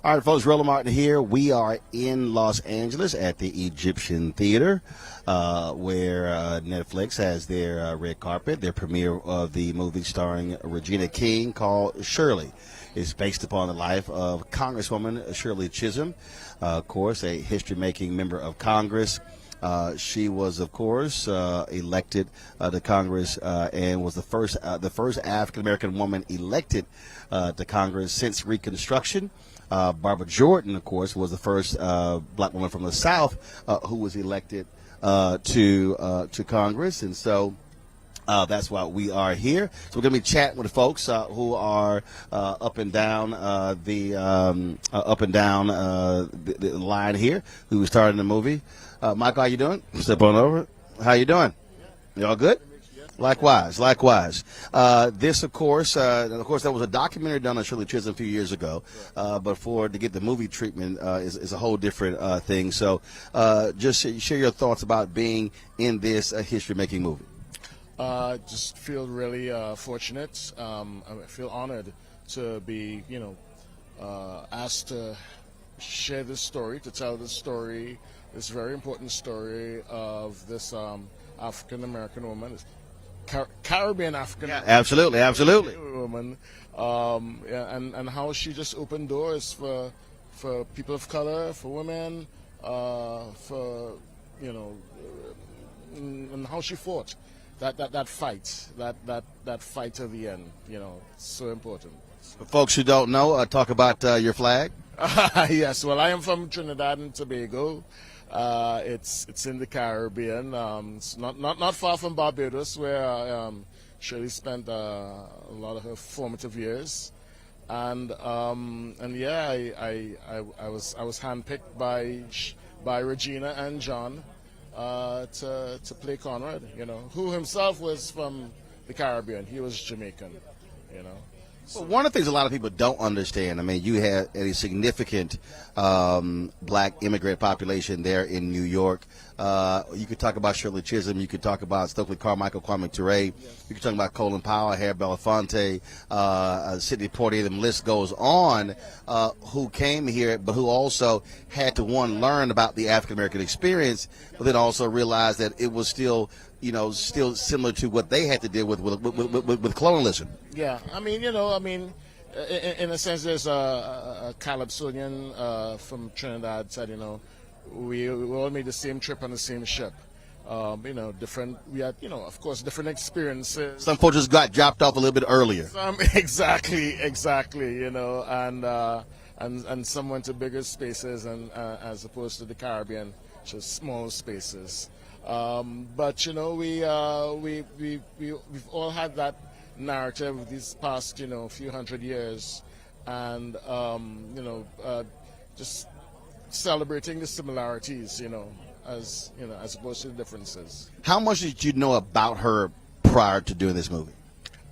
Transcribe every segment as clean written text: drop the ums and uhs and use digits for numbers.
All right, folks, Roland Martin here. We are in Los Angeles at the Egyptian Theater, where Netflix has their red carpet, their premiere of the movie starring Regina King called Shirley. It's based upon the life of Congresswoman Shirley Chisholm, of course, a history-making member of Congress. She was, of course, elected to Congress and was the first African-American woman elected to Congress since Reconstruction. Barbara Jordan, of course, was the first black woman from the South who was elected to Congress, and so that's why we are here. So we're going to be chatting with the folks who are up and down the line here, who started the movie. Michael, how you doing? Step on over. How you doing? You all good? Likewise. This, of course, that was a documentary done on Shirley Chisholm a few years ago. But to get the movie treatment is a whole different thing. So just share your thoughts about being in this history-making movie. Just feel really fortunate. I feel honored to be, asked to share this story, to tell this story, this very important story of this African-American woman. Caribbean African, yeah, absolutely woman, and how she just opened doors for people of color, for women, and how she fought that fight to the end. So important. For folks who don't know, talk about your flag. Yes, well, I am from Trinidad and Tobago. It's in the Caribbean. It's not far from Barbados, where Shirley spent a lot of her formative years, and yeah, I was handpicked by Regina and John to play Conrad. Who himself was from the Caribbean. He was Jamaican. Well, one of the things a lot of people don't understand, I mean, you had a significant black immigrant population there in New York. You could talk about Shirley Chisholm. You could talk about Stokely Carmichael, Kwame Ture. You could talk about Colin Powell, Harry Belafonte, Sidney Poitier. The list goes on, who came here, but who also had to, learn about the African-American experience, but then also realize that it was still similar to what they had to deal with colonialism. Yeah, I mean, in a sense, there's a Calypsonian from Trinidad said, we all made the same trip on the same ship. Different. We had, of course, different experiences. Some folks just got dropped off a little bit earlier. Exactly. And some went to bigger spaces, and as opposed to the Caribbean, just small spaces. But we've all had that narrative these past few hundred years, and just celebrating the similarities as opposed to the differences. How much did you know about her prior to doing this movie?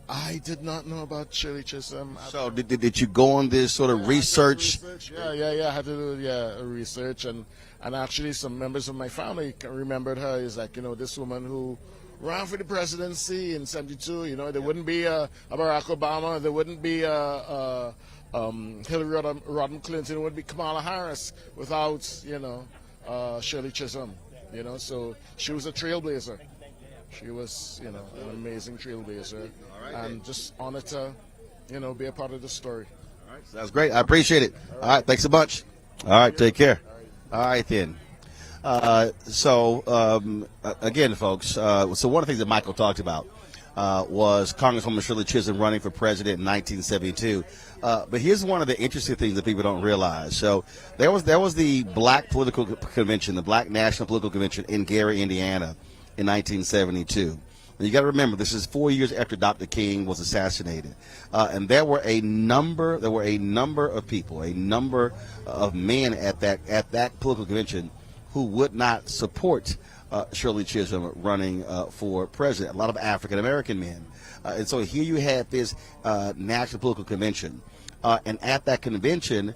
I did not know about Shirley Chisholm. So did you go on this sort of research? Yeah. I had to do research, and actually some members of my family remembered her as this woman who ran for the presidency in '72. There wouldn't be a Barack Obama, there wouldn't be a Hillary Rodham Clinton, there wouldn't be Kamala Harris without Shirley Chisholm. So she was a trailblazer. She was, an amazing trailblazer, and just honored to, be a part of the story. All right, sounds great. I appreciate it. All right, thanks a bunch. All right, take care. All right, then. Again, folks, so one of the things that Michael talked about was Congresswoman Shirley Chisholm running for president in 1972. But here's one of the interesting things that people don't realize. So there was the Black Political Convention, the Black National Political Convention in Gary, Indiana, in 1972. And you got to remember, this is 4 years after Dr. King was assassinated, and there were a number of people, a number of men at that political convention who would not support Shirley Chisholm running for president. A lot of African American men, and so here you had this national political convention. And at that convention,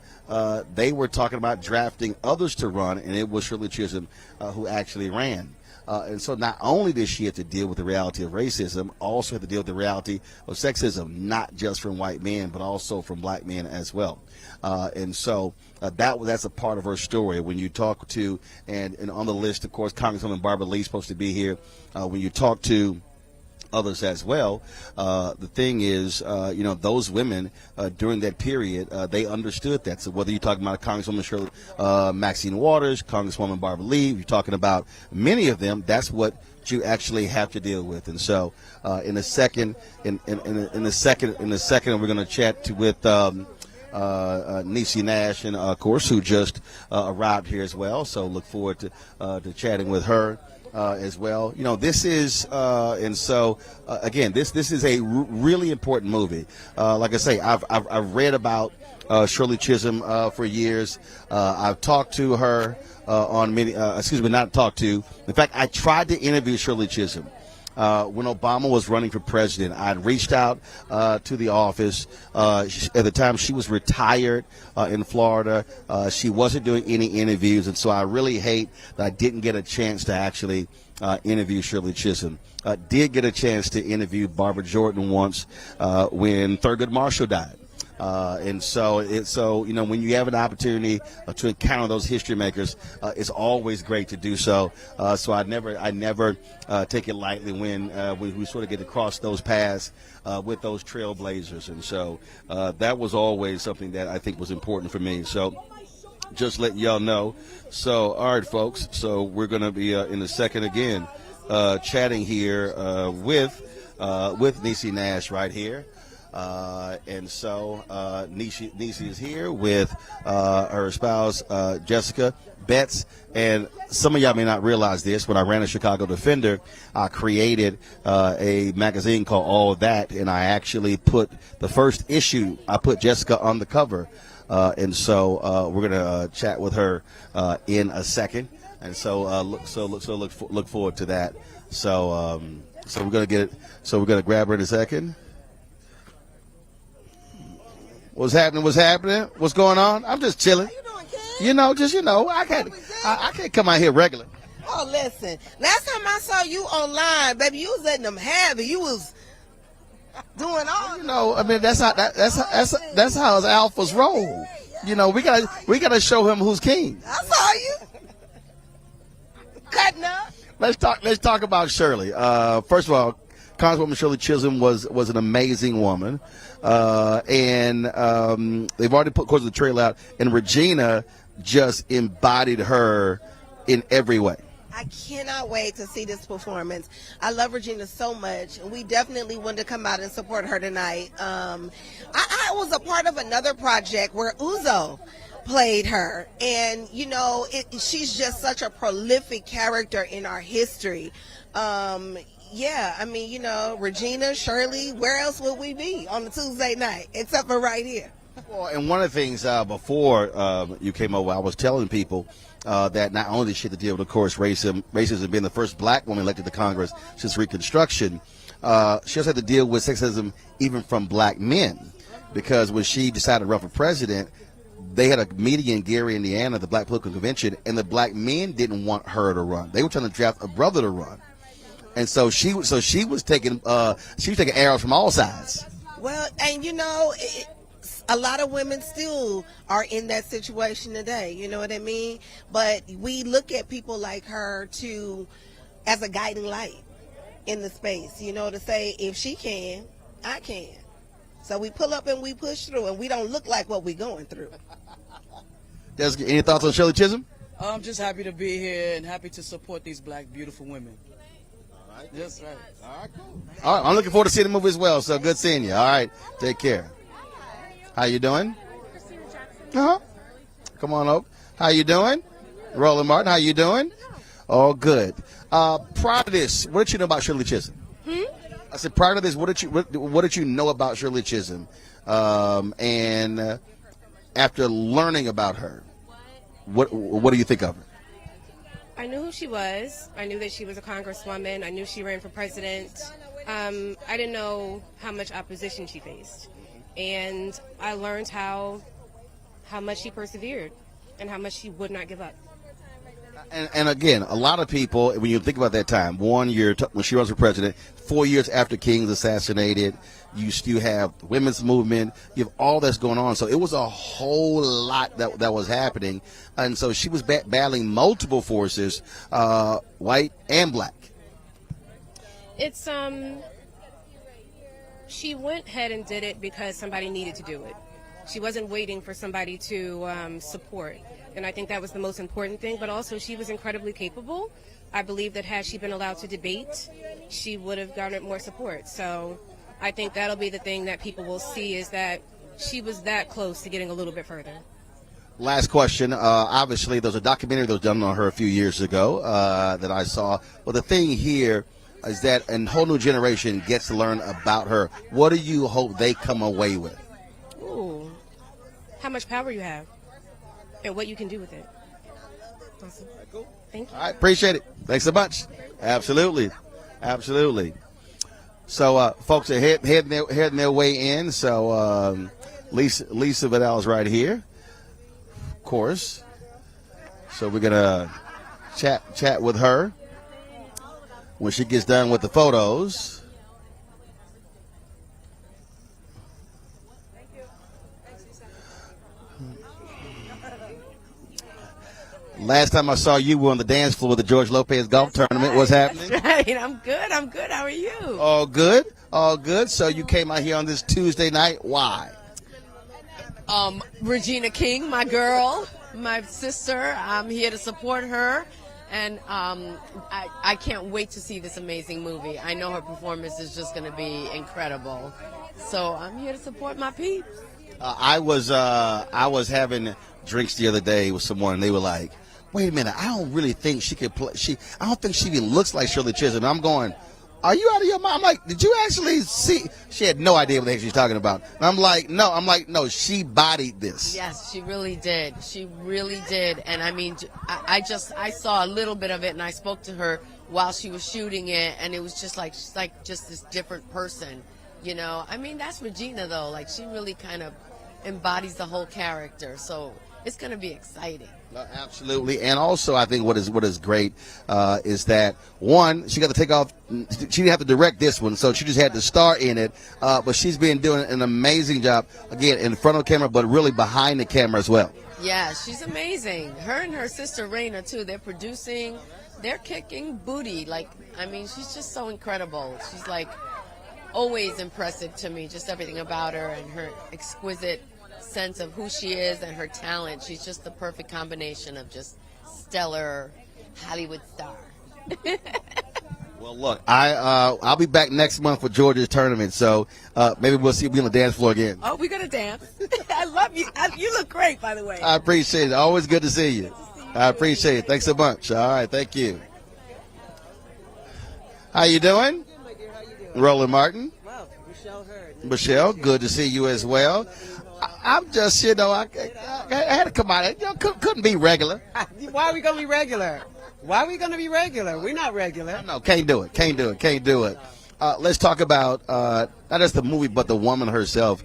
they were talking about drafting others to run, and it was Shirley Chisholm who actually ran. And so not only did she have to deal with the reality of racism, also had to deal with the reality of sexism, not just from white men, but also from black men as well. And so that's a part of her story. When you talk to, and on the list, of course, Congresswoman Barbara Lee's supposed to be here. When you talk to others as well, the thing is, those women during that period, they understood that. So whether you're talking about Congresswoman Shirley, Maxine Waters, Congresswoman Barbara Lee, you're talking about many of them, that's what you actually have to deal with. And so in a second, we're going to chat with Niecy Nash, and of course, who just arrived here as well. So look forward to chatting with her as well. This is again, this is a really important movie. Like I say, I've read about Shirley Chisholm for years. I've talked to her on many. Not talked to. In fact, I tried to interview Shirley Chisholm. When Obama was running for president, I'd reached out to the office. At the time, she was retired in Florida. She wasn't doing any interviews, and so I really hate that I didn't get a chance to actually interview Shirley Chisholm. Did get a chance to interview Barbara Jordan once when Thurgood Marshall died. And so when you have an opportunity to encounter those history makers, it's always great to do so. So I never take it lightly when we sort of get to cross those paths with those trailblazers. And so that was always something that I think was important for me. So just letting y'all know. So, all right, folks. So we're going to be in a second again chatting here with Niecy Nash right here. And so Niecy is here with her spouse, Jessica Betts. And some of y'all may not realize this. When I ran a Chicago Defender, I created a magazine called All That, and I actually put the first issue, I put Jessica on the cover. And so we're going to chat with her in a second. And so look forward to that. So we're going to get it. So we're going to grab her in a second. What's happening? What's going on? I'm just chilling. How you doing, Ken? I can't come out here regular. Oh, listen. Last time I saw you online, baby, you was letting them have it. You was doing all. That's how us alphas roll. We gotta show him who's king. I saw you cutting up. Let's talk about Shirley. First of all, Congresswoman Shirley Chisholm was an amazing woman, and they've already put, of course, the trailer out, and Regina just embodied her in every way. I cannot wait to see this performance. I love Regina so much, and we definitely wanted to come out and support her tonight. I was a part of another project where Uzo played her, and she's just such a prolific character in our history. Regina, Shirley, where else would we be on a Tuesday night except for right here? Well, and one of the things before you came over, I was telling people that not only did she have to deal with, of course, racism being the first black woman elected to Congress since Reconstruction, she also had to deal with sexism even from black men, because when she decided to run for president, they had a meeting in Gary, Indiana, the Black Political Convention, and the black men didn't want her to run. They were trying to draft a brother to run. And so she was taking arrows from all sides. Well, and a lot of women still are in that situation today. You know what I mean? But we look at people like her as a guiding light in the space. To say if she can, I can. So we pull up and we push through, and we don't look like what we're going through. Jessica, any thoughts on Shirley Chisholm? I'm just happy to be here and happy to support these black, beautiful women. That's right. All right, cool. All right, I'm looking forward to seeing the movie as well. So good seeing you. All right, take care. How you doing? Come on up. How you doing? Roland Martin, how you doing? Oh, good. Prior to this, what did you know about Shirley Chisholm? I said prior to this, what did you know about Shirley Chisholm? And after learning about her, what do you think of her? I knew who she was. I knew that she was a congresswoman. I knew she ran for president. I didn't know how much opposition she faced. And I learned how much she persevered and how much she would not give up. And again, a lot of people, when you think about that time, one year when she was for president, 4 years after King's assassinated, you still have the women's movement, you have all that's going on. So it was a whole lot that was happening. And so she was battling multiple forces, white and black. It's she went ahead and did it because somebody needed to do it. She wasn't waiting for somebody to support. And I think that was the most important thing. But also, she was incredibly capable. I believe that had she been allowed to debate, she would have garnered more support. So I think that'll be the thing that people will see, is that she was that close to getting a little bit further. Last question. Obviously, there was a documentary that was done on her a few years ago that I saw. But the thing here is that a whole new generation gets to learn about her. What do you hope they come away with? Ooh, how much power you have and what you can do with it. Awesome. Thank you. All right, appreciate it. Thanks so much. Absolutely. Absolutely. So, folks are heading their way in. So, Lisa Vidal's right here, of course. So we're going to chat with her when she gets done with the photos. Last time I saw you were on the dance floor with the George Lopez golf tournament. What's happening? That's right. I'm good. How are you? All good. All good. So you came out here on this Tuesday night. Why? Regina King, my girl, my sister. I'm here to support her. And I can't wait to see this amazing movie. I know her performance is just going to be incredible. So I'm here to support my peeps. I was having drinks the other day with someone, and they were like, wait a minute, I don't really think she could play. I don't think she even looks like Shirley Chisholm. I'm going, are you out of your mind? I'm like, did you actually see? She had no idea what the heck she's talking about. And I'm like, no, she bodied this. Yes, she really did. She really did. And I mean, I saw a little bit of it, and I spoke to her while she was shooting it, and it was just like, she's like just this different person, you know? I mean, that's Regina, though. Like, she really kind of embodies the whole character. So it's going to be exciting. Absolutely. And also, I think what is great is that, one, she got to take off. She didn't have to direct this one, so she just had to star in it. But she's been doing an amazing job, again, in front of the camera, but really behind the camera as well. Yeah, she's amazing. Her and her sister Raina, too, they're producing. They're kicking booty. Like, I mean, she's just so incredible. She's, like, always impressive to me, just everything about her and her exquisite sense of who she is and her talent. She's just the perfect combination of just stellar Hollywood star. Well, look, I'll be back next month for Georgia's tournament, so maybe we'll see you on the dance floor again. Oh, we're going to dance. I love you. You look great, by the way. I appreciate it. Always good to see you. I appreciate it. Thanks so much. All right, thank you. How you doing? Good, my dear. How you doing? Roland Martin. Wow, Michelle Hurd. Michelle, good to see you as well. I'm just, I had to come out. Couldn't be regular. Why are we going to be regular? Why are we going to be regular? We're not regular. No, can't do it. Let's talk about not just the movie, but the woman herself,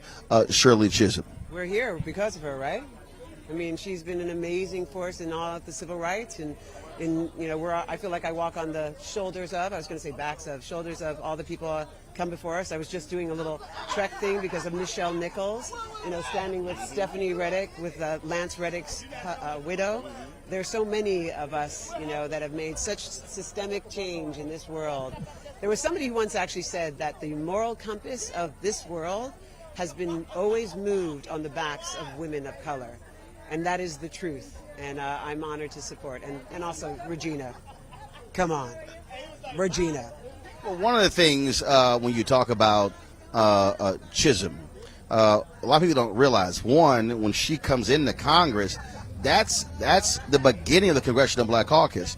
Shirley Chisholm. We're here because of her, right? I mean, she's been an amazing force in all of the civil rights, and I feel like I walk on the shoulders of, I was going to say backs of, shoulders of all the people come before us. I was just doing a little trek thing because of Nichelle Nichols, standing with Stephanie Reddick, with Lance Reddick's widow. There's so many of us, that have made such systemic change in this world. There was somebody who once actually said that the moral compass of this world has been always moved on the backs of women of color. And that is the truth. And I'm honored to support. And also Regina. Come on. Regina. Well, one of the things when you talk about Chisholm, a lot of people don't realize, one, when she comes into Congress, that's the beginning of the Congressional Black Caucus.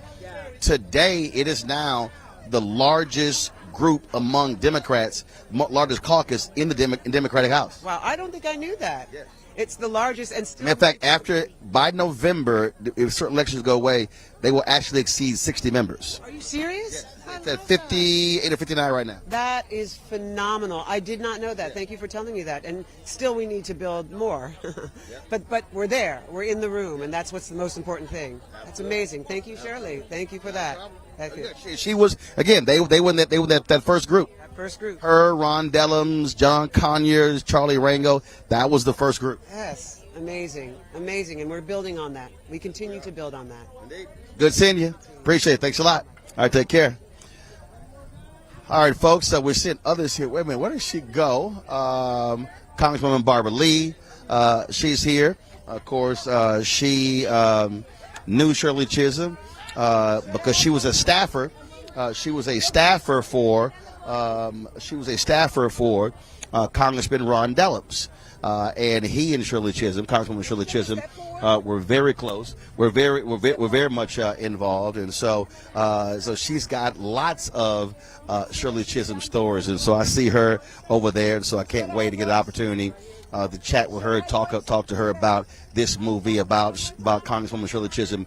Today, it is now the largest group among Democrats, largest caucus in the Democratic House. Wow, I don't think I knew that. Yeah. It's the largest and still. In fact, by November, if certain elections go away, they will actually exceed 60 members. Are you serious? Yes. It's at 58 or 59 right now. That is phenomenal. I did not know that. Thank you for telling me that. And still, we need to build more. But we're there. We're in the room, and that's what's the most important thing. That's amazing. Thank you, Shirley. Thank you for that. She was, again, they were that first group. First group. Her, Ron Dellums, John Conyers, Charlie Rango. That was the first group. Yes. Amazing. Amazing. And we're building on that. We continue to build on that. Indeed. Good seeing you. Appreciate it. Thanks a lot. All right, take care. All right, folks. We're seeing others here. Wait a minute. Where did she go? Congresswoman Barbara Lee. She's here. Of course, she knew Shirley Chisholm because she was a staffer. She was a staffer for Congressman Ron Dellums. And he and Shirley Chisholm, Congresswoman Shirley Chisholm, were very close. We're very much involved, and so she's got lots of Shirley Chisholm stories, and so I see her over there, and so I can't wait to get an opportunity to chat with her, talk to her about this movie, about Congresswoman Shirley Chisholm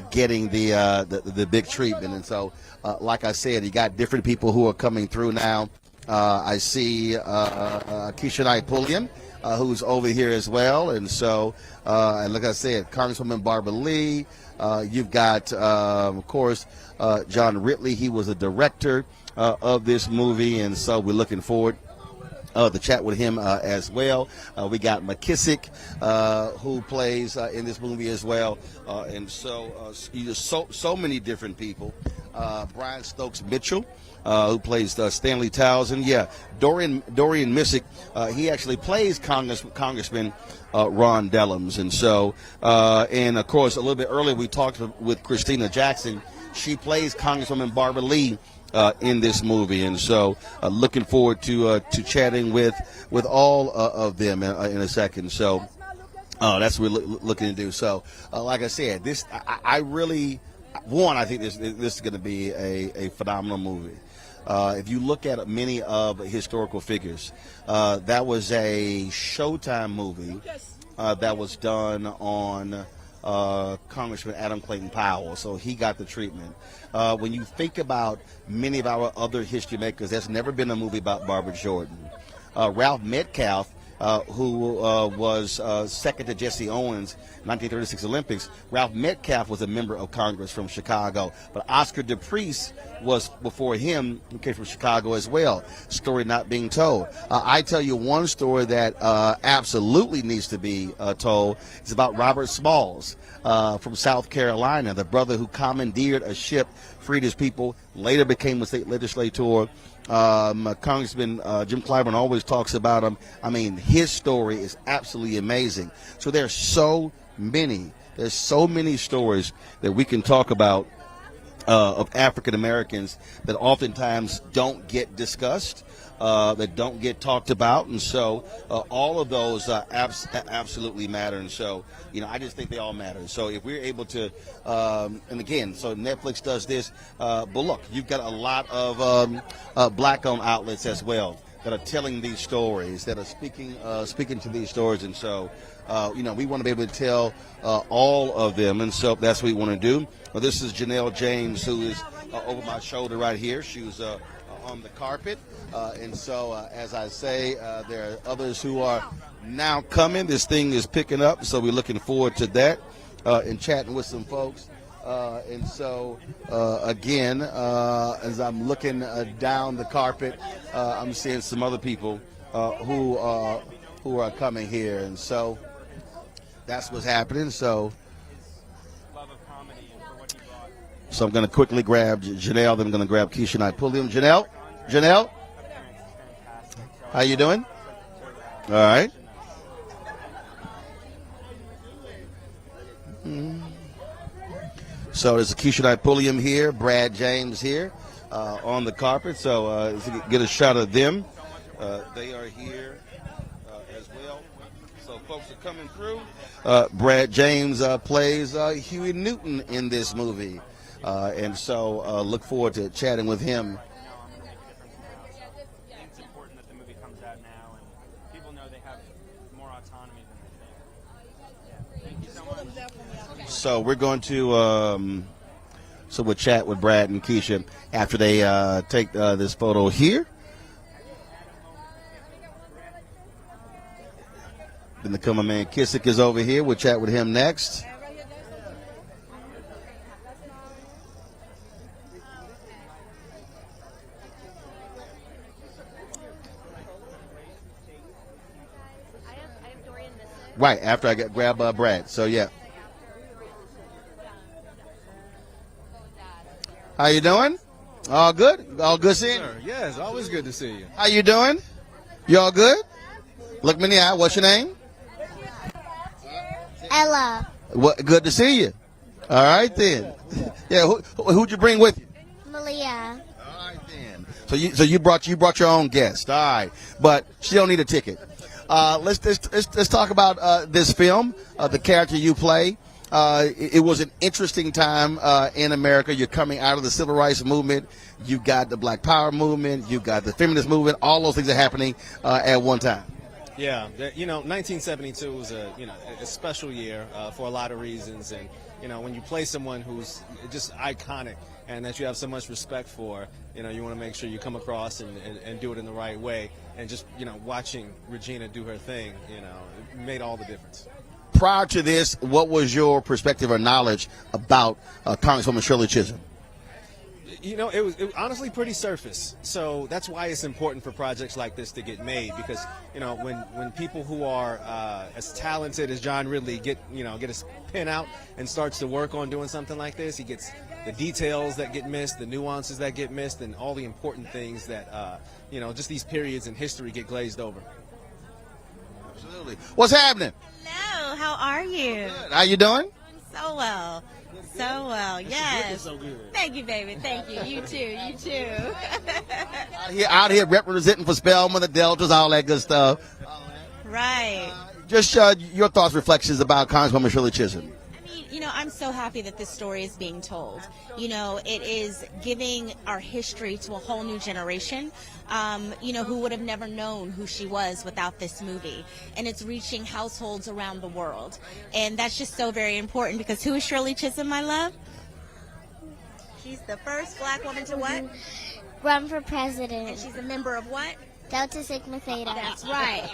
getting the big treatment, and so like I said, you got different people who are coming through now. I see Keisha Pulliam, who's over here as well. And so, and like I said, Congresswoman Barbara Lee. You've got, of course, John Ridley. He was a director of this movie. And so we're looking forward to chat with him as well. We got McKissick, who plays in this movie as well. And so many different people. Brian Stokes Mitchell, who plays Stanley Townsend. Yeah, Dorian Missick, he actually plays Congressman Ron Dellums. And so, and of course, a little bit earlier we talked with Christina Jackson. She plays Congresswoman Barbara Lee in this movie. And so, looking forward to chatting with all of them in a second. So, that's what we're looking to do. So, like I said, I really. I think this is going to be a phenomenal movie. If you look at many of historical figures, that was a Showtime movie that was done on Congressman Adam Clayton Powell, so he got the treatment. When you think about many of our other history makers, there's never been a movie about Barbara Jordan. Ralph Metcalf, who was second to Jesse Owens, 1936 Olympics. Ralph Metcalf was a member of Congress from Chicago, but Oscar DePriest was before him, who came from Chicago as well. Story not being told. I tell you one story that absolutely needs to be told. It's about Robert Smalls from South Carolina, the brother who commandeered a ship, freed his people, later became a state legislator. Congressman Jim Clyburn always talks about him. I mean, his story is absolutely amazing. So there's so many stories that we can talk about of African Americans that oftentimes don't get discussed, that don't get talked about, and so all of those absolutely matter. And so, I just think they all matter. So if we're able to, and again, so Netflix does this, but look, you've got a lot of black-owned outlets as well that are telling these stories, that are speaking to these stories, and so. We want to be able to tell all of them, and so that's what we want to do. Well, this is Janelle James, who is over my shoulder right here. She was on the carpet, and so as I say, there are others who are now coming. This thing is picking up, so we're looking forward to that and chatting with some folks. And so, again, as I'm looking down the carpet, I'm seeing some other people who are coming here, and so. That's what's happening. So I'm going to quickly grab Janelle. Then I'm going to grab Keisha and Pulliam. Janelle, how you doing? All right. So there's Keisha and Pulliam here, Brad James here on the carpet. So get a shot of them. They are here as well. So folks are coming through. Brad James plays Huey Newton in this movie. And so look forward to chatting with him they have more autonomy than they think. Yeah. Thank you so much. So we're going to so we'll chat with Brad and Keisha after they take this photo here. Then the cameraman Kissick is over here. We'll chat with him next. Right, after I grab Brad. So, yeah. How you doing? All good? All good seeing you? Yes, always good to see you. How you doing? You all good? Look me in the eye. What's your name? Ella. What? Good to see you. All right, then. Yeah, who'd you bring with you? Malia. All right, then. So you brought your own guest. All right, but she don't need a ticket. Let's talk about this film, the character you play. It was an interesting time in America. You're coming out of the civil rights movement. You got the Black Power movement. You got the feminist movement. All those things are happening at one time. Yeah, 1972 was a special year for a lot of reasons, and when you play someone who's just iconic and that you have so much respect for, you want to make sure you come across and do it in the right way. And just watching Regina do her thing, it made all the difference. Prior to this, what was your perspective or knowledge about Congresswoman Shirley Chisholm? It was honestly pretty surface. So that's why it's important for projects like this to get made, because when people who are as talented as John Ridley get his pen out and starts to work on doing something like this, he gets the details that get missed, the nuances that get missed, and all the important things that just these periods in history get glazed over. Absolutely. What's happening? Hello, how are you? Good. How you doing? So well. So well, yes. So good. Thank you, baby. Thank you. You too. You too. out here representing for Spelman, the Deltas, all that good stuff. Right. Just your thoughts, reflections about Congresswoman Shirley Chisholm. I mean, I'm so happy that this story is being told. It is giving our history to a whole new generation, who would have never known who she was without this movie. And it's reaching households around the world. And that's just so very important, because who is Shirley Chisholm, my love? She's the first black woman to what? Run for president. And she's a member of what? Delta Sigma Theta. That's right.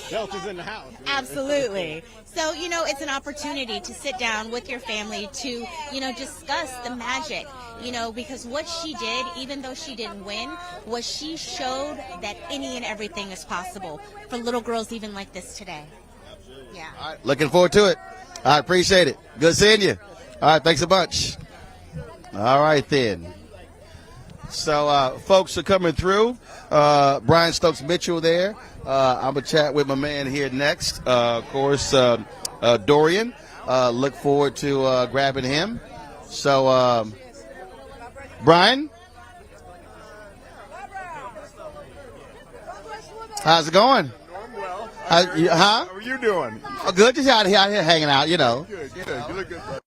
Delta's in the house. Absolutely. So, it's an opportunity to sit down with your family to, discuss the magic, because what she did, even though she didn't win, was she showed that any and everything is possible for little girls even like this today. Yeah. All right, looking forward to it. I appreciate it. Good seeing you. All right, thanks a bunch. All right, then. So, folks are coming through. Brian Stokes Mitchell there. I'm going to chat with my man here next. Of course, Dorian. Look forward to grabbing him. So, Brian? How's it going? Doing well. How are you doing? Oh, good. Just out here hanging out, Good. You look good, brother.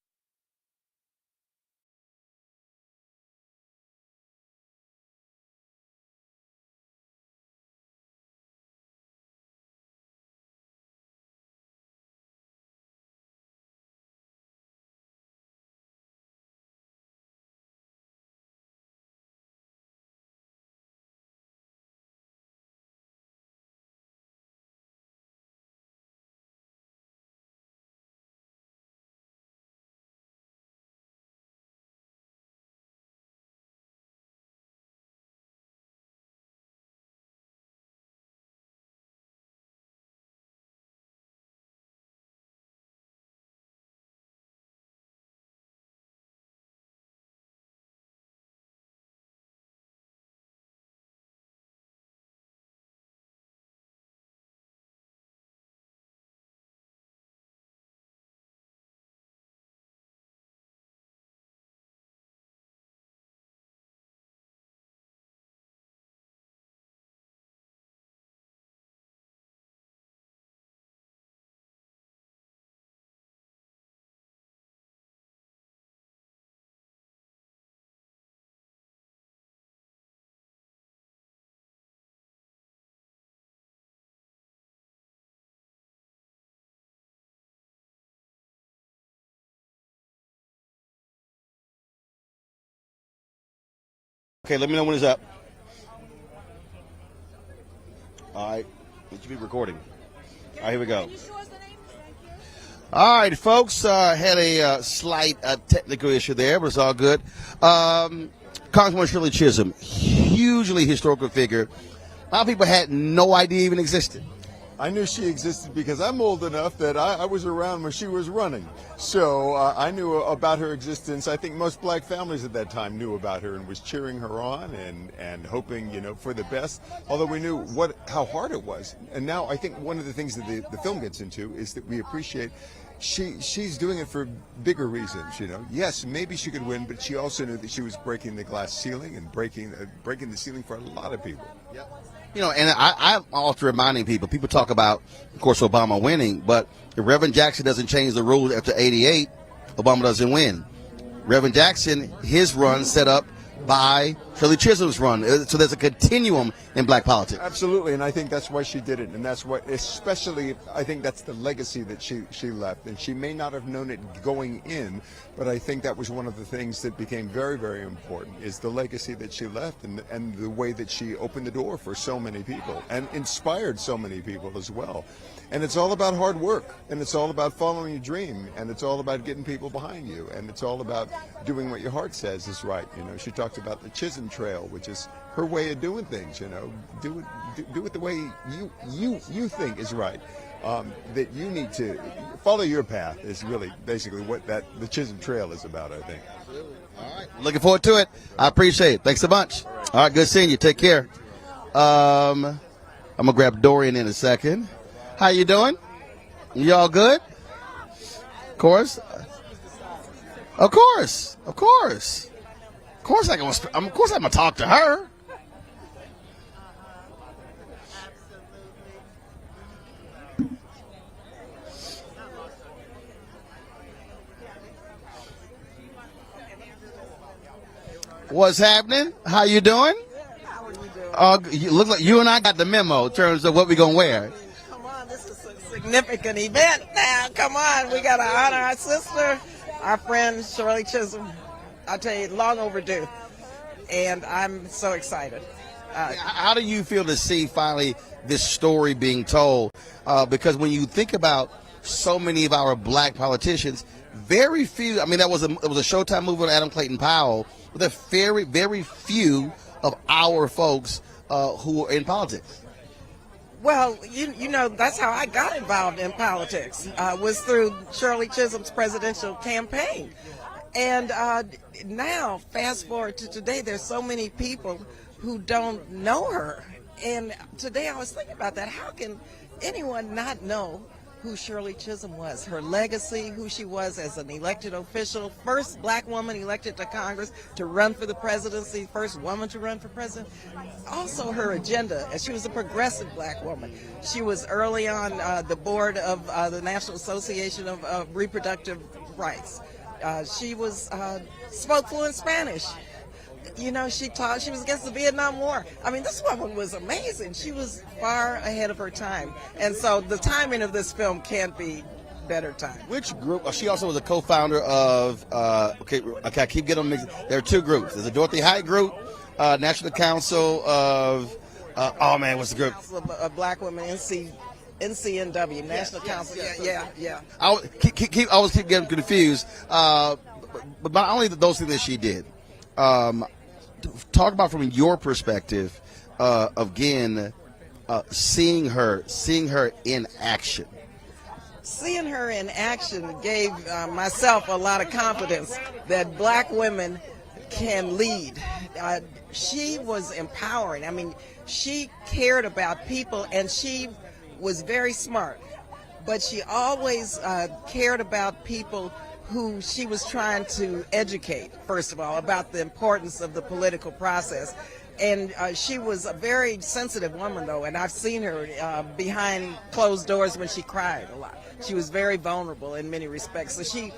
Okay, let me know when it's up. All right, it should be recording. All right, here we go. All right, folks, had a slight technical issue there, but it's all good. Congresswoman Shirley Chisholm, hugely historical figure. A lot of people had no idea even existed. I knew she existed because I'm old enough that I was around when she was running. So I knew about her existence. I think most black families at that time knew about her and was cheering her on and hoping, for the best. Although we knew how hard it was. And now I think one of the things that the film gets into is that we appreciate she's doing it for bigger reasons, Yes, maybe she could win, but she also knew that she was breaking the glass ceiling and breaking the ceiling for a lot of people. Yep. And I'm also reminding people talk about, of course, Obama winning, but if Reverend Jackson doesn't change the rules after 88, Obama doesn't win. Reverend Jackson, his run set up by Shirley Chisholm's run. So there's a continuum in black politics. Absolutely, and I think that's why she did it, and that's what, especially, I think that's the legacy that she left. And she may not have known it going in, but I think that was one of the things that became very, very important, is the legacy that she left and the way that she opened the door for so many people and inspired so many people as well. And it's all about hard work, and it's all about following your dream, and it's all about getting people behind you, and it's all about doing what your heart says is right. She talked about the Chisholm Trail, which is her way of doing things. Do it the way you think is right. That you need to follow your path is really basically what the Chisholm Trail is about, I think. All right, looking forward to it. I appreciate it. Thanks so much. All right, good seeing you. Take care. I'm gonna grab Dorian in a second. How you doing? You all good? Of course. I'm gonna talk to her. What's happening? How you doing? How are you doing? You look like you and I got the memo in terms of what we're gonna wear. Come on, this is a significant event now. Come on, we got to honor our sister, our friend Shirley Chisholm. I tell you, long overdue, and I'm so excited. How do you feel to see finally this story being told? Because when you think about so many of our black politicians, very few. I mean, it was a Showtime movie with Adam Clayton Powell, but there are very, very few of our folks who are in politics. Well, you know, that's how I got involved in politics, was through Shirley Chisholm's presidential campaign. And now, fast forward to today, there's so many people who don't know her. And today I was thinking about that. How can anyone not know who Shirley Chisholm was, her legacy, who she was as an elected official, first black woman elected to Congress to run for the presidency, first woman to run for president. Also her agenda, as she was a progressive black woman. She was early on the board of the National Association of Reproductive Rights. She was spoke fluent Spanish. You know, she was against the Vietnam War. I mean, this woman was amazing. She was far ahead of her time. And so the timing of this film can't be better time. Which group? She also was a co-founder of, okay, I keep getting them mixed. There are two groups. There's a Dorothy Height group, National Council of, what's the group? Council of Black Women, NCNW, National Council. Yeah. I always keep getting confused. But not only those things that she did. Talk about from your perspective, again, seeing her in action. Seeing her in action gave myself a lot of confidence that black women can lead. She was empowering. I mean, she cared about people, and she was very smart, but she always cared about people who she was trying to educate, first of all, about the importance of the political process. And she was a very sensitive woman, though, and I've seen her behind closed doors when she cried a lot. She was very vulnerable in many respects. So she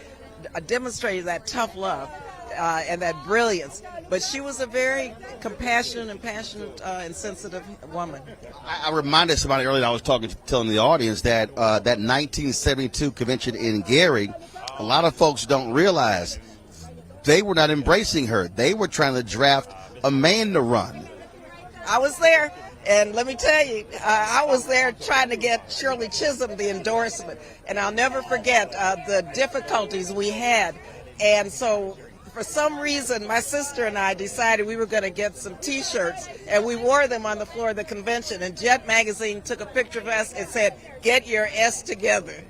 demonstrated that tough love and that brilliance. But she was a very compassionate and passionate and sensitive woman. I reminded somebody earlier, I was telling the audience that that 1972 convention in Gary, a lot of folks don't realize they were not embracing her. They were trying to draft a man to run? I was there, and let me tell you, I was there trying to get Shirley Chisholm the endorsement, and I'll never forget the difficulties we had. And so, for some reason, my sister and I decided we were going to get some T-shirts, and we wore them on the floor of the convention, and Jet Magazine took a picture of us and said, "Get your S together."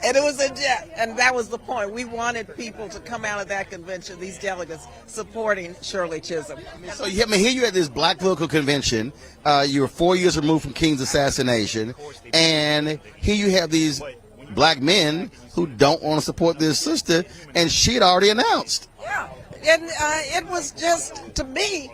And it was a jet, and that was the point. We wanted people to come out of that convention, these delegates, supporting Shirley Chisholm. So, here you at this Black Political Convention. You were 4 years removed from King's assassination, and here you have these black men who don't want to support their sister, and she had already announced. Yeah, and it was just, to me,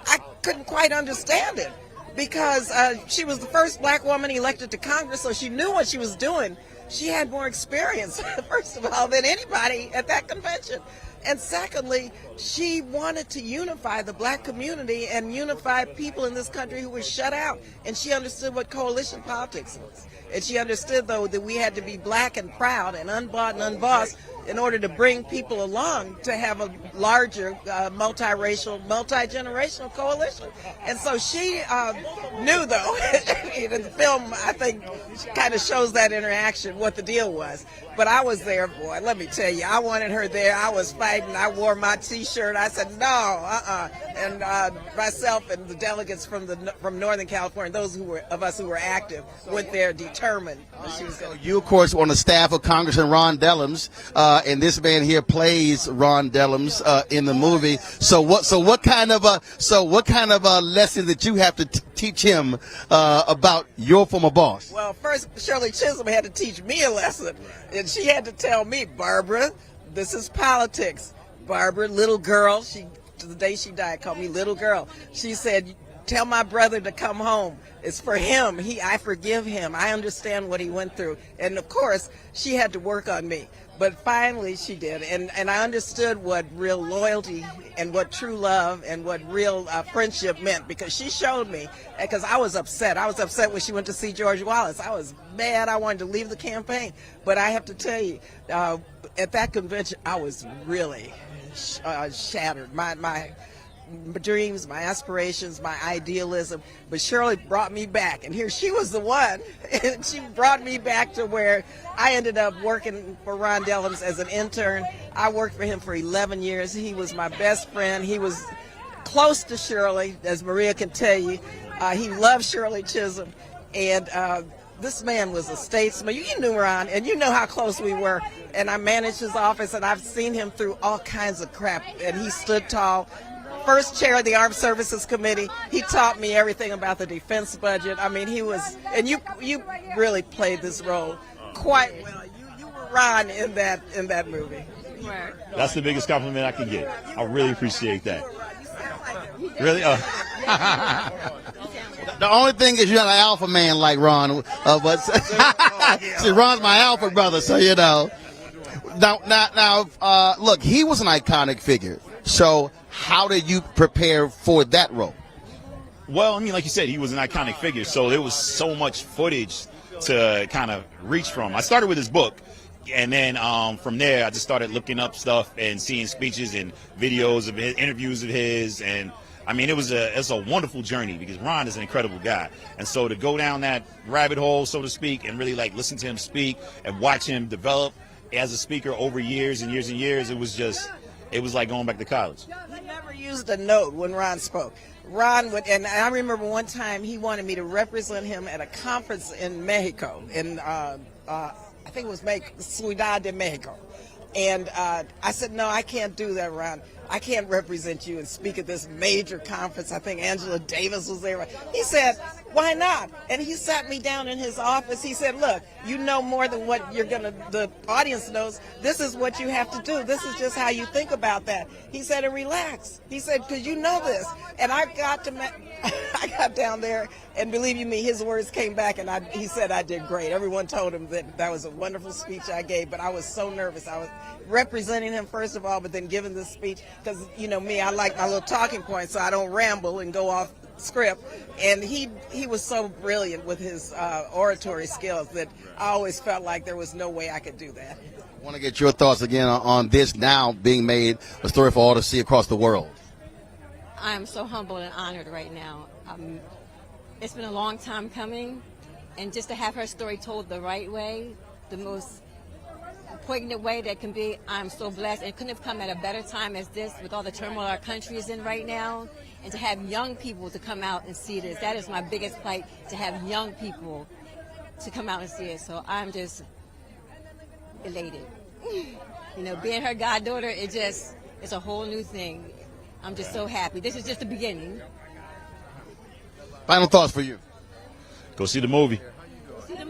I couldn't quite understand it, because she was the first black woman elected to Congress, so she knew what she was doing. She had more experience, first of all, than anybody at that convention. And secondly, she wanted to unify the black community and unify people in this country who were shut out. And she understood what coalition politics was. And she understood, though, that we had to be black and proud and unbought and unbossed in order to bring people along to have a larger multiracial, multi-generational coalition. And so she knew, though, in the film, I think, kind of shows that interaction, what the deal was. But I was there, boy, let me tell you, I wanted her there. I was fighting. I wore my T-shirt. I said, no, And myself and the delegates from Northern California, those of us who were active, went there determined. So you, of course, on the staff of Congressman Ron Dellums, and this man here plays Ron Dellums in the movie. So what kind of a lesson that you have to teach him about your former boss? Well, first, Shirley Chisholm had to teach me a lesson, and she had to tell me, Barbara, this is politics. Barbara, little girl, to the day she died, called me little girl. She said, tell my brother to come home. It's for him. I forgive him. I understand what he went through. And of course, she had to work on me. But finally she did. And I understood what real loyalty and what true love and what real friendship meant, because she showed me, because I was upset. I was upset when she went to see George Wallace. I was mad. I wanted to leave the campaign. But I have to tell you, at that convention, I was really shattered. My dreams, my aspirations, my idealism, but Shirley brought me back, and here she was the one, and she brought me back to where I ended up working for Ron Dellums as an intern. I worked for him for 11 years. He was my best friend. He was close to Shirley, as Maria can tell you. He loved Shirley Chisholm, and this man was a statesman. You knew Ron, and you know how close we were, and I managed his office, and I've seen him through all kinds of crap, and he stood tall. First chair of the Armed Services Committee. He taught me everything about the defense budget. I mean, he was, and you really played this role quite well. You were Ron in that movie. That's the biggest compliment I can get. I really appreciate that. Really? The only thing is you're not an alpha man like Ron, but see, Ron's my alpha brother, so you know. Now, look, he was an iconic figure. So how did you prepare for that role? Well, I mean, like you said, he was an iconic figure, so there was so much footage to kind of reach from. I started with his book, and then from there, I just started looking up stuff and seeing speeches and videos of his, interviews of his, and I mean, it's a wonderful journey, because Ron is an incredible guy, and so to go down that rabbit hole, so to speak, and really like listen to him speak and watch him develop as a speaker over years and years and years, it was like going back to college. He never used a note when Ron spoke. Ron would, and I remember one time he wanted me to represent him at a conference in Mexico, in I think it was Ciudad de Mexico. And I said, no, I can't do that, Ron. I can't represent you and speak at this major conference. I think Angela Davis was there. He said, why not? And he sat me down in his office. He said, look, you know more than what the audience knows. This is what you have to do. This is just how you think about that. He said, and relax. He said, because you know this. And I got down there, and believe you me, his words came back, and he said I did great. Everyone told him that was a wonderful speech I gave, but I was so nervous. I was representing him, first of all, but then giving this speech, because, you know me, I like my little talking points so I don't ramble and go off script. And he was so brilliant with his oratory skills that I always felt like there was no way I could do that. I want to get your thoughts again on this now being made a story for all to see across the world. I am so humbled and honored right now. It's been a long time coming, and just to have her story told the right way, the most poignant way that can be, I'm so blessed. And it couldn't have come at a better time as this, with all the turmoil our country is in right now, and to have young people to come out and see this. That is my biggest plight, to have young people to come out and see it. So I'm just elated. You know, being her goddaughter, it's a whole new thing. I'm just so happy. This is just the beginning. Final thoughts for you. Go see the movie.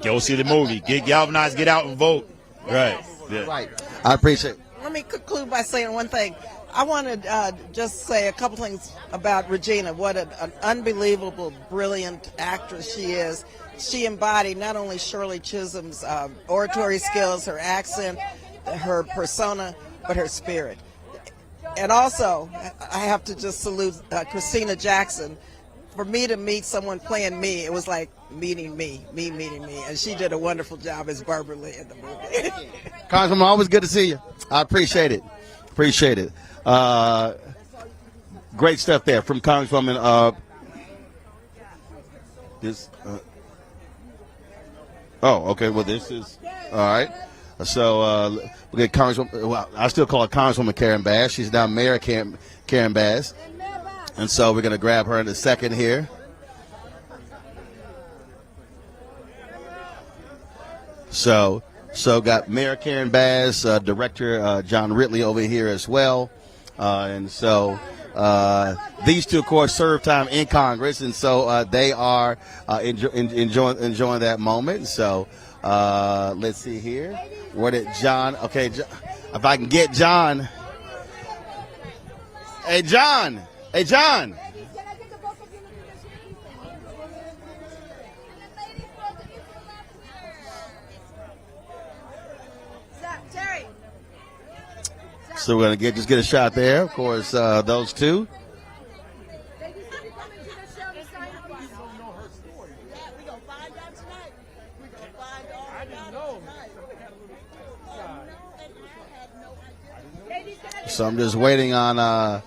Go see the movie. Get galvanized, get out and vote. Right. Yeah. Right. I appreciate it. Let me conclude by saying one thing. I want to just say a couple things about Regina. What an unbelievable, brilliant actress she is. She embodied not only Shirley Chisholm's oratory skills, her accent, her persona, but her spirit. And also, I have to just salute Christina Jackson. For me to meet someone playing me, it was like meeting me meeting me. And she did a wonderful job as Barbara Lee in the movie. Congresswoman, always good to see you. I appreciate it. Appreciate it. Great stuff there from Congresswoman. Okay. Well, this is all right. So we get Congresswoman. Well, I still call her Congresswoman Karen Bass. She's now Mayor Karen Bass, and so we're going to grab her in a second here. So got Mayor Karen Bass, Director John Ridley over here as well, and so these two, of course, serve time in Congress, and so they are enjoying that moment. So let's see here. Where did John? Okay, if I can get John. Hey, John. Hey, John. So we're gonna just get a shot there. Of course, those two. So I'm just waiting on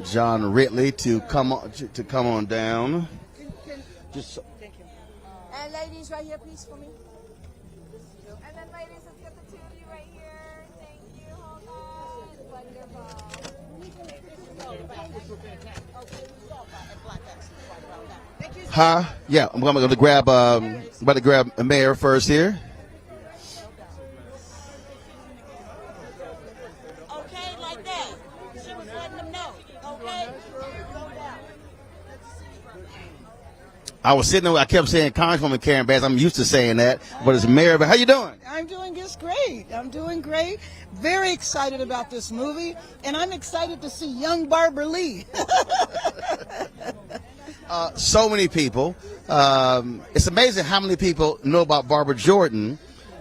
John Ridley to come on down. Just. And ladies, right here, please, for me. And then ladies, let's get the two of you right here. Thank you. Hold on. Wonderful. Huh? Yeah, I'm going to grab. About to grab a mayor first here. I was sitting there, I kept saying Congresswoman Karen Bass. I'm used to saying that, but it's Mayor. How you doing? I'm doing just great. I'm doing great. Very excited about this movie, and I'm excited to see young Barbara Lee. So many people. It's amazing how many people know about Barbara Jordan,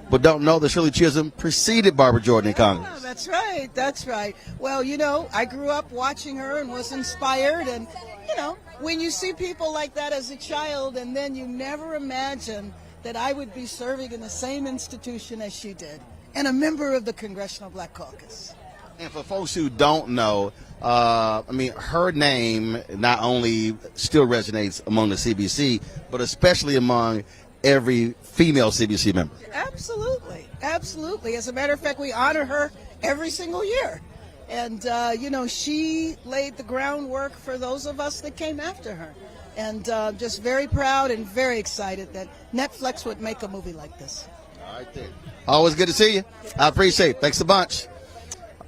but don't know that Shirley Chisholm preceded Barbara Jordan in Congress. Oh, that's right. That's right. Well, you know, I grew up watching her and was inspired, and you know, when you see people like that as a child, and then you never imagine that I would be serving in the same institution as she did, and a member of the Congressional Black Caucus. And for folks who don't know, I mean, her name not only still resonates among the CBC, but especially among every female CBC member. Absolutely. Absolutely. As a matter of fact, we honor her every single year. And, you know, she laid the groundwork for those of us that came after her. And just very proud and very excited that Netflix would make a movie like this. All right, then. Always good to see you. I appreciate it. Thanks a bunch.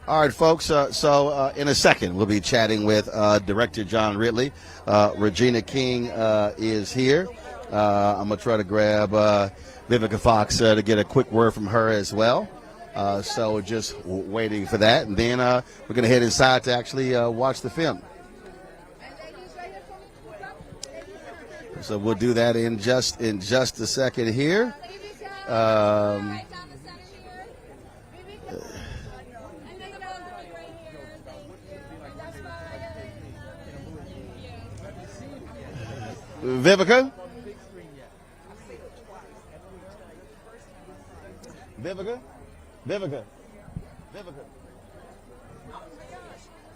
All right, folks. So in a second, we'll be chatting with Director John Ridley. Regina King is here. I'm going to try to grab Vivica Fox to get a quick word from her as well. So just waiting for that, and then we're going to head inside to actually watch the film. So we'll do that in just a second here. Vivica? Vivica?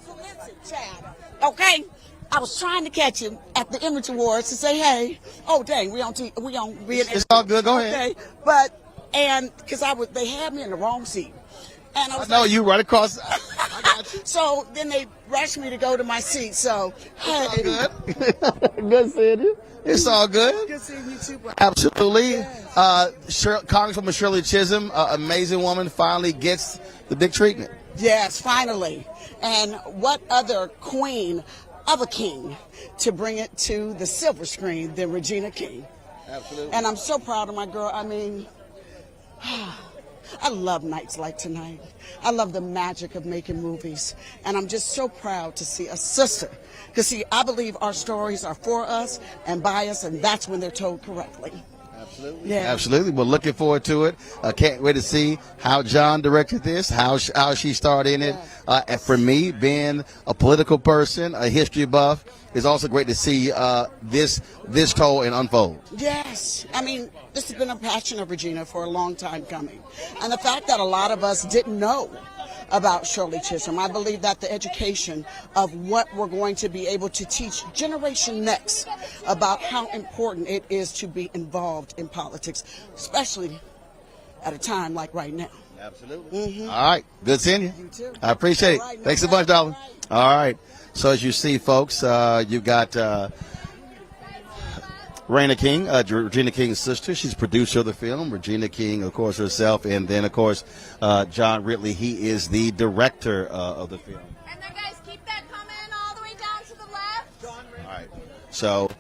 So listen, Chad. Okay, I was trying to catch him at the Image Awards to say, "Hey, oh dang, we on It's all good. Go ahead. Okay, but because they had me in the wrong seat, and I was No, like, you right across. so then they rushed me to go to my seat. So hey, Good seeing you. It's all good. Good seeing you too, bro. Absolutely. Yes. Congresswoman Shirley Chisholm, amazing woman, finally gets the big treatment. Yes, finally. And what other queen of a king to bring it to the silver screen than Regina King? Absolutely. And I'm so proud of my girl. I mean, I love nights like tonight. I love the magic of making movies. And I'm just so proud to see a sister. Because, see, I believe our stories are for us and by us, and that's when they're told correctly. Absolutely. Yeah. Absolutely. We're looking forward to it. Can't wait to see how John directed this, how she starred in it. And for me, being a political person, a history buff, it's also great to see this told and unfold. Yes. I mean, this has been a passion of Regina for a long time coming. And the fact that a lot of us didn't know about Shirley Chisholm, I believe that the education of what we're going to be able to teach generation next about how important it is to be involved in politics, especially at a time like right now. Absolutely. All right. Good seeing you. You too. I appreciate it. All right, no Thanks so much, darling. All right. So as you see, folks, you've got Regina King, Regina King's sister. She's producer of the film. Regina King, of course, herself. And then, of course, John Ridley. He is the director of the film. And then, guys, keep that coming all the way down to the left. All right. So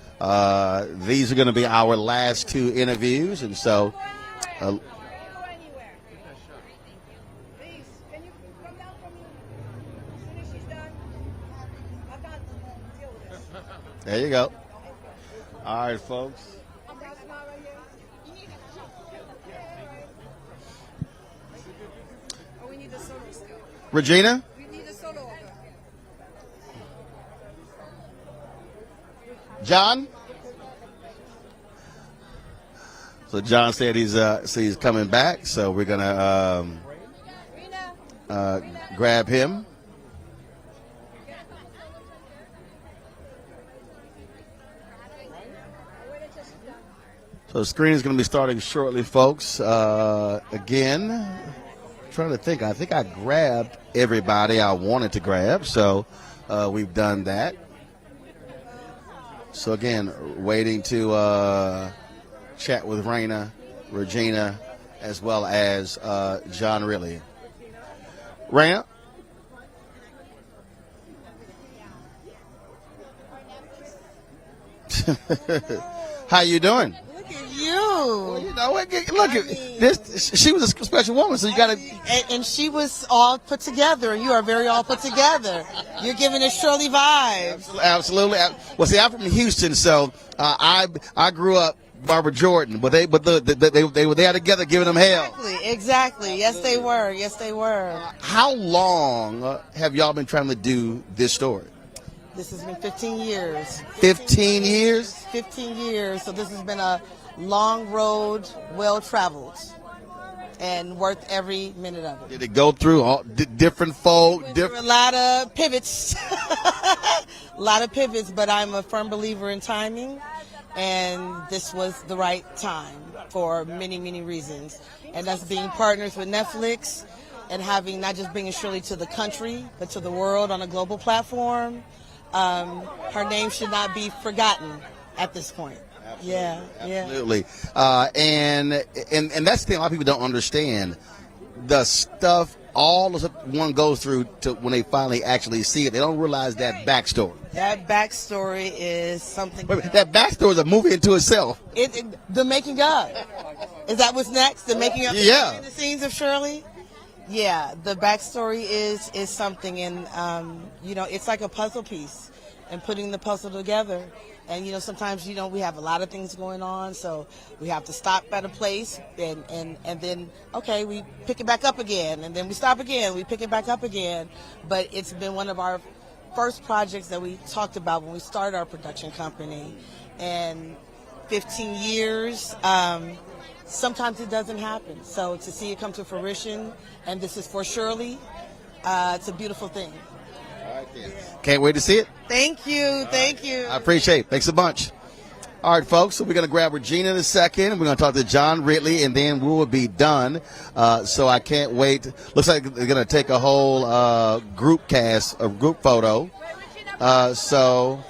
these are going to be our last two interviews. And so... there you go. All right, folks. Regina? John? So John said he's coming back, so we're gonna grab him. So the screen is going to be starting shortly, folks. Again, trying to think. I think I grabbed everybody I wanted to grab, so we've done that. So again, waiting to chat with Regina, as well as John Ridley. Raina? How you doing? You. Well, you know, look at this. She was a special woman, so you got to. And she was all put together. You are very all put together. You're giving us Shirley vibes. Absolutely. Well, see, I'm from Houston, so I grew up Barbara Jordan, but they were there together, giving them hell. Exactly. Yes, they were. Yes, they were. How long have y'all been trying to do this story? This has been 15 years. 15 years? 15 years. So this has been a long road, well traveled, and worth every minute of it. Did it go through all different folk? There were a lot of pivots. But I'm a firm believer in timing, and this was the right time for many, many reasons. And that's being partners with Netflix and having not just bringing Shirley to the country, but to the world on a global platform. Her name should not be forgotten at this point. Absolutely. And that's the thing a lot of people don't understand. The stuff all the stuff one goes through to when they finally actually see it, they don't realize that backstory. That backstory is something. That backstory is a movie into itself. The making of. Is that what's next? The making of Yeah. the scenes of Shirley? Yeah, the backstory is something, and it's like a puzzle piece, and putting the puzzle together. And sometimes we have a lot of things going on, so we have to stop at a place, and then okay, we pick it back up again, and then we stop again, we pick it back up again. But it's been one of our first projects that we talked about when we started our production company, and 15 years. sometimes it doesn't happen. So to see it come to fruition, and this is for Shirley, it's a beautiful thing. Can't wait to see it. Thank you. Thank you. I appreciate it. Thanks a bunch. All right, folks, so we're going to grab Regina in a second. We're going to talk to John Ridley, and then we will be done. So I can't wait. Looks like they're going to take a whole group photo. So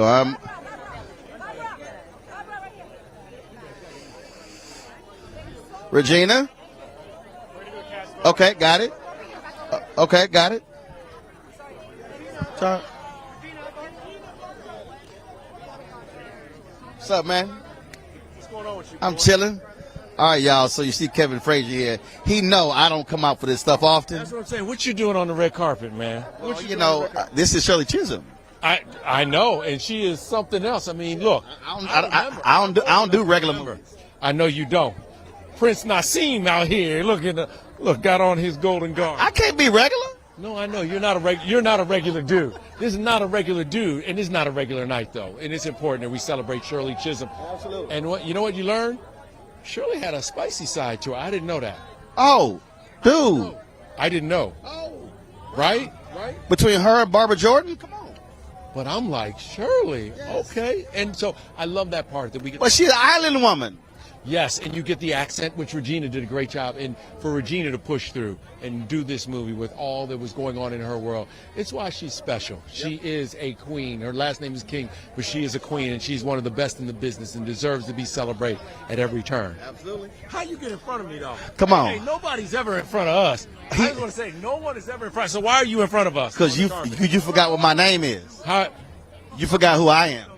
I'm... Regina? Okay, got it. Okay, got it. Sorry. What's up, man? What's going on with you? I'm chilling. All right, y'all. So you see Kevin Frazier here. He know I don't come out for this stuff often. That's what I'm saying. What you doing on the red carpet, man? Well, you know, this is Shirley Chisholm. I know, and she is something else. I mean, look. I don't do regular movies. I know you don't. Prince Nassim out here, look, got on his golden guard. I can't be regular. No, I know you're not a regular dude. This is not a regular dude, and it's not a regular night though. And it's important that we celebrate Shirley Chisholm. Absolutely. And you know what you learned? Shirley had a spicy side to her. I didn't know that. Oh, dude. I didn't know. Oh. Right? Between her and Barbara Jordan? Come on. But I'm like, Shirley, okay. And so I love that part that we get. But she's an island woman. Yes, and you get the accent, which Regina did a great job. And for Regina to push through and do this movie with all that was going on in her world, it's why she's special. She is a queen. Her last name is King, but she is a queen, and she's one of the best in the business and deserves to be celebrated at every turn. Absolutely. How you get in front of me, though? Come on. Hey, nobody's ever in front of us. I just want to say, no one is ever in front. So why are you in front of us? Because you forgot what my name is. You forgot who I am.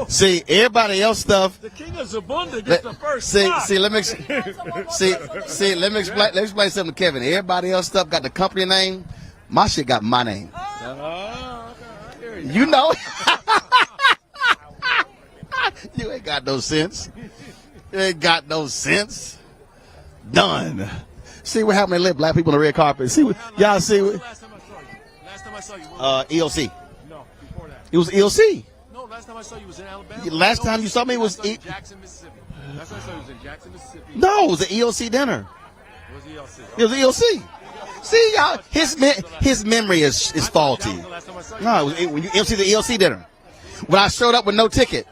See, everybody else stuff. The king of Zabunda gets the first spot. Let me explain something to Kevin. Everybody else stuff got the company name. My shit got my name. You know. You ain't got no sense. You ain't got no sense. Done. See what happened to let black people on the red carpet. See what y'all see. Last time I saw you. ELC. No, before that. It was ELC. No, last time I saw you was in Alabama. Last time you saw me was Jackson, Mississippi. Last time I saw you was in Jackson, Mississippi. No, it was an ELC dinner. It was ELC. It was ELC. See, y'all, his memory is faulty. No, it was when you see the ELC dinner. When I showed up with no ticket.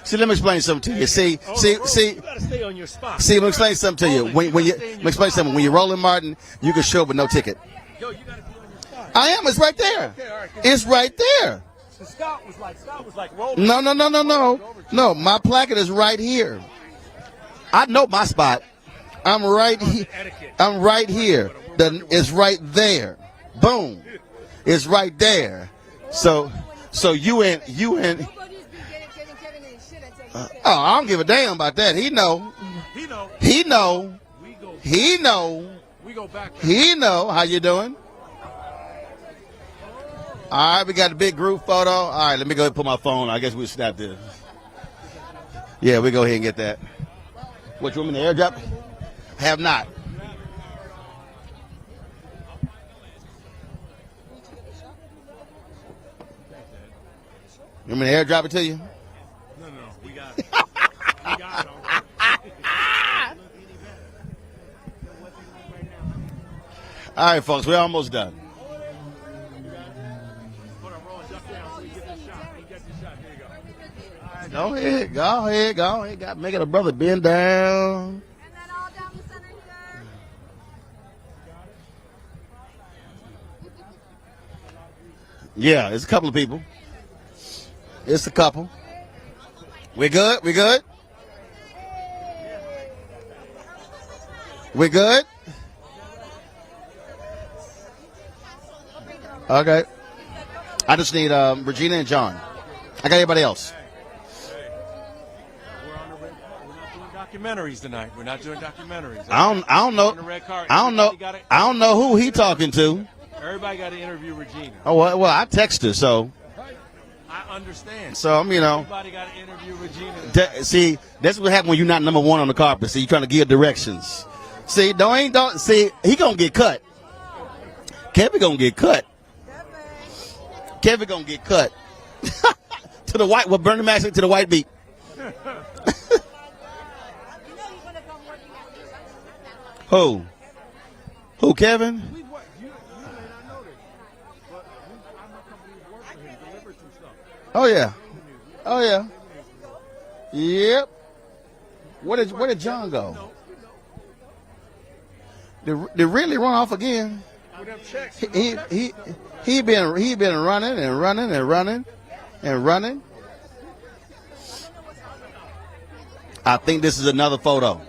See, let me explain something to you. See. You gotta stay on your spot. See, let me explain something to you. Let me explain something. When you're Roland Martin, you can show up with no ticket. Yo, you gotta be on your spot. I am. It's right there. Okay, all right. It's right there. Scott was like Roland. No. My placard is right here. I know my spot. I'm right here. I'm right here. It's right there. Boom. It's right there. So you in. I don't give a damn about that. He know. We go back. He know. How you doing? All right, we got a big group photo. All right, let me go ahead and put my phone. I guess we'll snap this. Yeah, we go ahead and get that. What, you want me to airdrop? Have not. You want me to airdrop it to you? No, we got it. We got it. All right, folks, we're almost done. Go ahead. Got making a brother bend down. And then all down the center here. Yeah, it's a couple of people. It's a couple. We good? We good? We good? Okay. I just need Regina and John. I got everybody else. Documentaries tonight. We're not doing documentaries. I don't know who he talking to. Everybody got to interview Regina. Oh well, I text her, so. I understand. So everybody got to interview Regina. See, that's what happens when you're not number one on the carpet. See, you're trying to give directions. See, don't see he gonna get cut. Kevin gonna get cut. Kevin gonna get cut. To the white, well, Bernie Mac said to the white beat. Who? Who, Kevin? Oh yeah. Oh yeah. Yep. Where did John go? Did really run off again? He been running and running and running and running. I think this is another photo.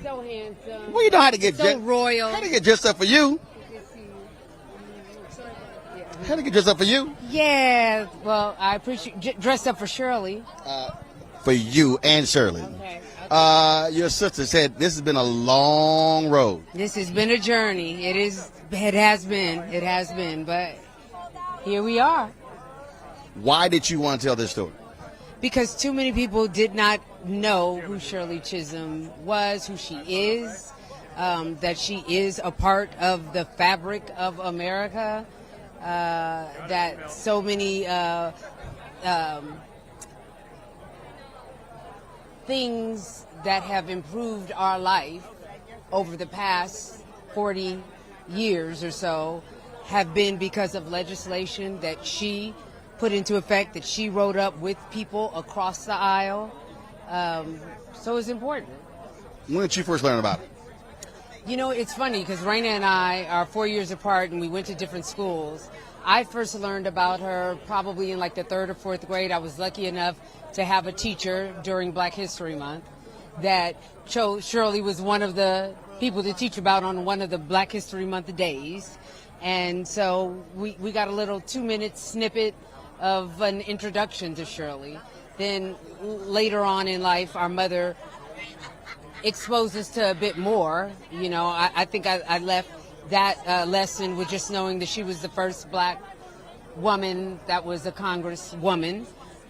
So handsome. Well, you know how to get so royal. How to get dressed up for you? How to get dressed up for you? Yeah. Well, I appreciate dressed up for Shirley. For you and Shirley. Okay. Your sister said this has been a long road. This has been a journey. It is. It has been. It has been. But here we are. Why did you want to tell this story? Because too many people did not know who Shirley Chisholm was, who she is, that she is a part of the fabric of America, that so many things that have improved our life over the past 40 years or so have been because of legislation that she put into effect, that she wrote up with people across the aisle. So it's important. When did you first learn about it? You know, it's funny because Raina and I are 4 years apart and we went to different schools. I first learned about her probably in like the 3rd or 4th grade. I was lucky enough to have a teacher during Black History Month that Shirley was one of the people to teach about on one of the Black History Month days. And so we got a little 2-minute snippet of an introduction to Shirley. Then later on in life, our mother exposed us to a bit more. You know, I think I left that lesson with just knowing that she was the first Black woman that was a congresswoman.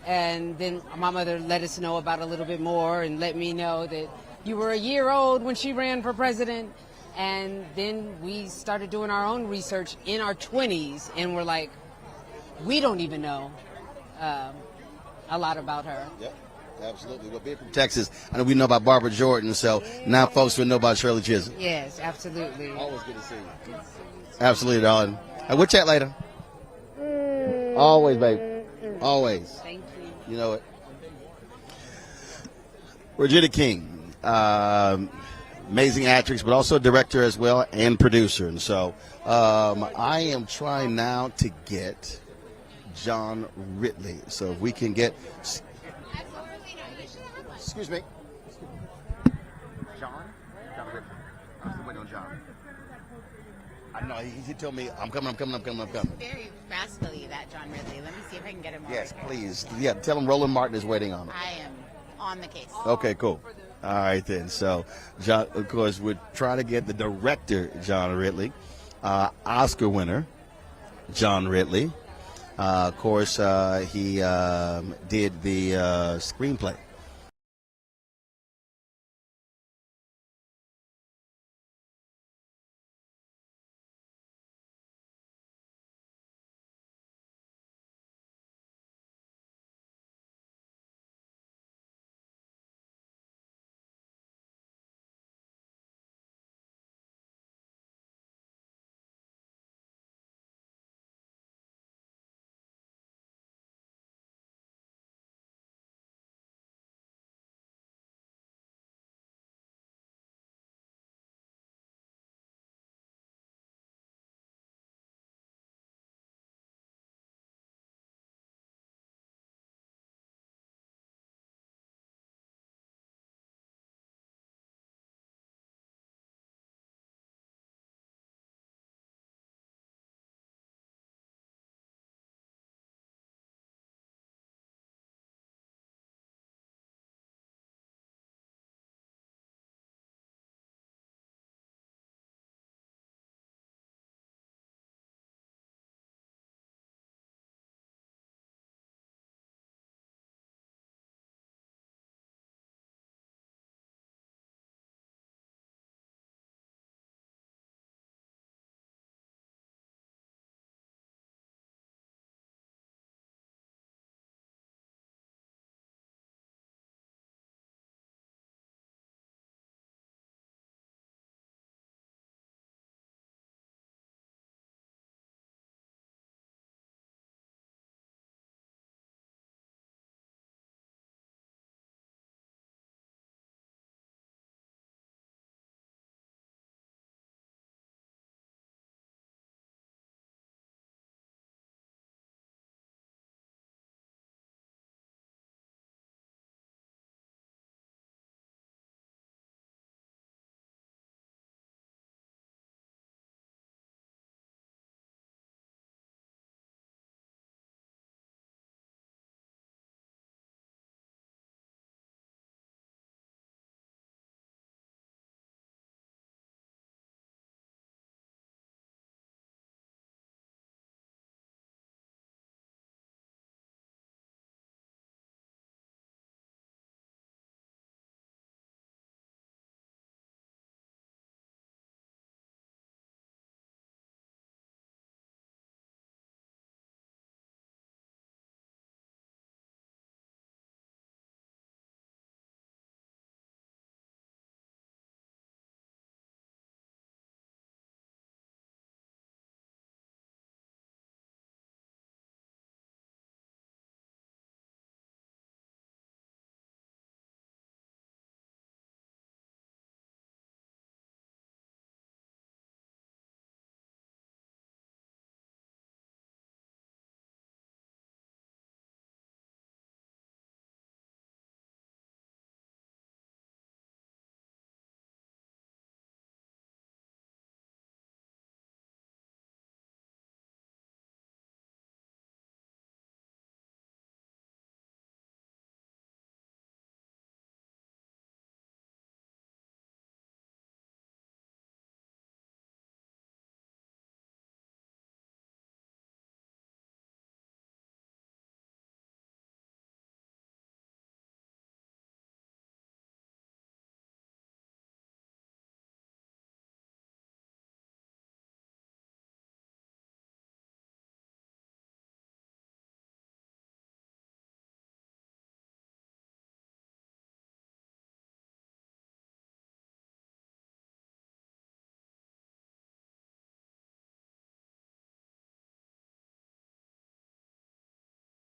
And then my mother let us know about a little bit more and let me know that you were a year old when she ran for president. And then we started doing our own research in our 20s and we're like, we don't even know a lot about her. Yep, absolutely. Well, being from Texas, I know we know about Barbara Jordan, so now folks will know about Shirley Chisholm. Yes, absolutely. Always good to see you. Absolutely, darling. We'll chat later. Always, baby. Always. Thank you. You know it. Regina King, amazing actress, but also director as well and producer. And so I am trying now to get John Ridley. So if we can get... Excuse me. John? John Ridley. I'm still waiting on John. I know he told me I'm coming. Very rascally, that John Ridley. Let me see if I can get him over Yes, here. please. Yeah, tell him Roland Martin is waiting on him. I am on the case. Okay, cool. All right then. So, John, of course, we're trying to get the director, John Ridley, Oscar winner, John Ridley. Of course, he did the screenplay